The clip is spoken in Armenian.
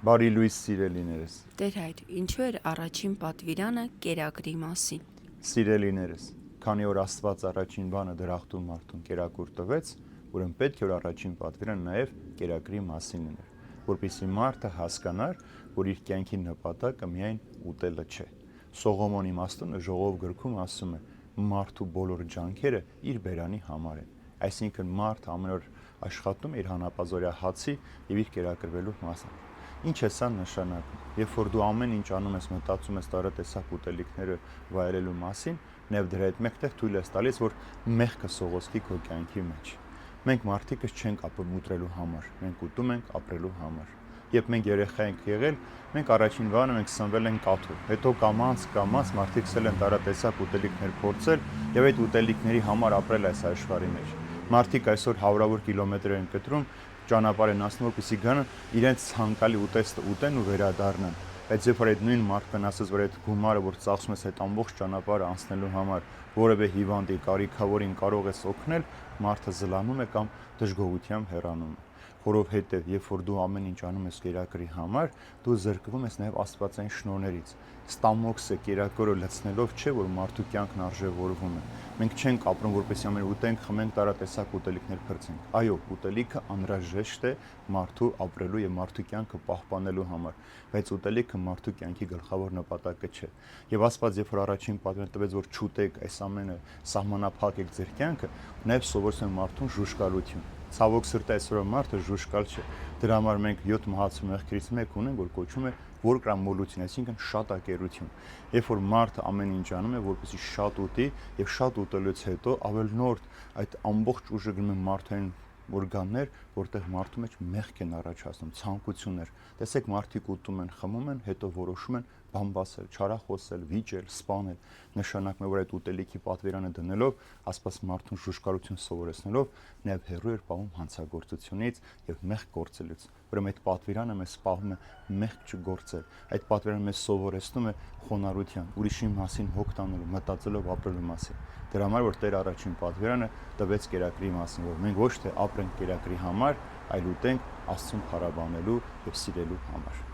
Բարի լույս սիրելիներս, Տեր հայր, ինչու էր առաջին պատվիրանը կերակրի մասին։ սիրելիներս, քանի որ Աստված առաջին բանը դրախտում մարդուն կերակուր տվեց, ուրեմն պետք է որ առաջին պատվիրանը նաև կերակրի մասին լիներ, որպեսզի մարդը հասկանար, որ իր կյանքի նպատակը միայն ուտելը չէ։ Սողոմոն իմաստունը Ժողով գրքում ասում է. մարդու բոլոր ջանքերը իր բերանի համար են, այսինքն մարդը ամեն օր աշխատում է իր հանապազօրյա հացի եւ իր կերակրվելու մասին։ Ինչ է սա նշանակում։ Երբ որ դու ամեն ինչ անում ես, մտածում ես տարատեսակ ուտելիքները վայելելու մասին, նաև դրա հետ մեկտեղ թույլ ես տալիս, որ մեղքը սողոսկի քո կյանքի մեջ։ Մենք մարդիկս չենք ապրում ուտելու համար, մենք ուտում ենք ապրելու համար։ Երբ մենք երեխա ենք եղել, մենք առաջին բանը մենք սնվել ենք կաթով, հետո կամաց մարդիկ սկսել են տարատեսակ ուտելիքներ փորձել եւ այդ ուտելիքների համար ապրել այս աշխարհի մեջ։ Մարդիկ այսօր հարյուրավոր կիլոմետր են կտրում, ճանապարհ են անցնում, որպեսզի գան իրենց ցանկալի ուտեստը ուտեն ու վերադառնան։ Բայց երբ որ այդ նույն մարդկան ասես, որ այդ գումարը, որ ծախսում ես այդ ամբողջ ճանապարհը անցնելու համար, որևէ հիվանդի, կարիքավորին կարող ես օգնել, մարդը զլանում է կամ դժգոհությամբ հեռանում է։ Որովհետև երբ որ դու ամեն ինչ անում ես կերակրի համար, դու զրկվում ես նաև աստվածային շնորհներից։ Ստամոքսը կերակուրը լցնելով չէ, որ մարդու կյանքն արժևորվում է։ Մենք չենք ապրում, որպեսզի ամեն ուտենք, խմենք, տարատեսակ ուտելիքներ փրկենք։ Այո, ուտելիքը անհրաժեշտ է մարդու ապրելու եւ մարդու կյանքը պահպանելու համար, բայց ուտելիքը մարդու կյանքի գլխավոր նպատակը չէ։ Եվ Աստված, երբ որ առաջին պատվիրանը տվեց, որ չուտեք այս ամենը, սահմանափակեք ձեր կյանքը, նաև սովորեցնում մարդուն ժուժկալություն։ Ցավոք սրտի այսօր մարդը ժուժկալ չէ։ Դրա համար մենք 7 մահացու մեղքերից մեկ ունենք, որ կոչվում է որկրամոլություն, այսինքն շատակերություն։ Երբ որ մարդը ամեն ինչ անում է, որպեսզի շատ ուտի եւ շատ ուտելուց հետո ավելնորդ այդ ամբողջ ուժը գնում է մարդային օրգաններ, որտեղ մարդու մեջ մեղք են առաջացնում, ցանկություններ։ Տեսեք, մարդիկ ուտում են, խմում են, հետո որոշում են բամբասել, չարախոսել, վիճել, սպանել։ Նշանակում է, որ այդ ուտելիքի պատվիրանը դնելով, Աստված մարդուն ժուժկալություն սովորեցնելով, նաև հեռու էր պահում հանցագործությունից եւ մեղք գործելուց։ Ուրեմն այդ պատվիրանը մեզ պահում է մեղք չգործել։ Այդ պատվիրանը մեզ սովորեցնում է խոնարհության, ուրիշի մասին հոգ տանելու, մտածելով ապրելու մասին։ Դրա համար որ Տեր առաջին պատվիրանը տվեց կերակրի մասին, որ մենք ոչ թե ապրենք կերակրի համար, այլ ուտենք Աստծուն փառաբանելու եւ սիրելու համար։